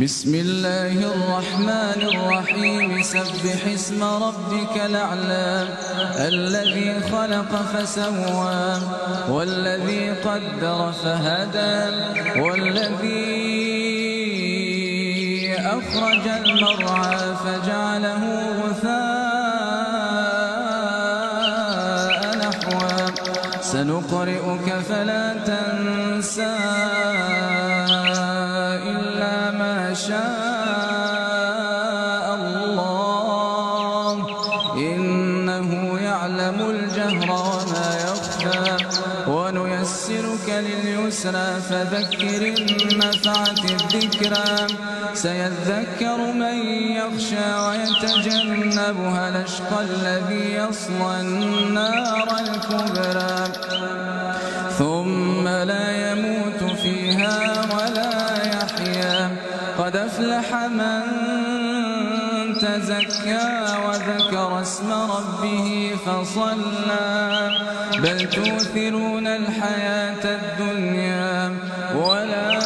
بسم الله الرحمن الرحيم سبح اسم ربك الأعلى الذي خلق فسوى والذي قدر فهدى والذي أخرج المرعى فجعله غثاء نحوا سنقرئك فلا تنسى إلا ما شاء الله إنه يعلم الجهر وما يخفى ونيسرك لليسرى فذكر إن نفعت الذكرى سيذكر من يخشى ويتجنبها الأشقى الذي يصلى النار الكبرى ثم لا يموت فيها ولا يحيا قد أفلح من تزكى وذكر اسم ربه فصلى بل تؤثرون الحياة الدنيا ولا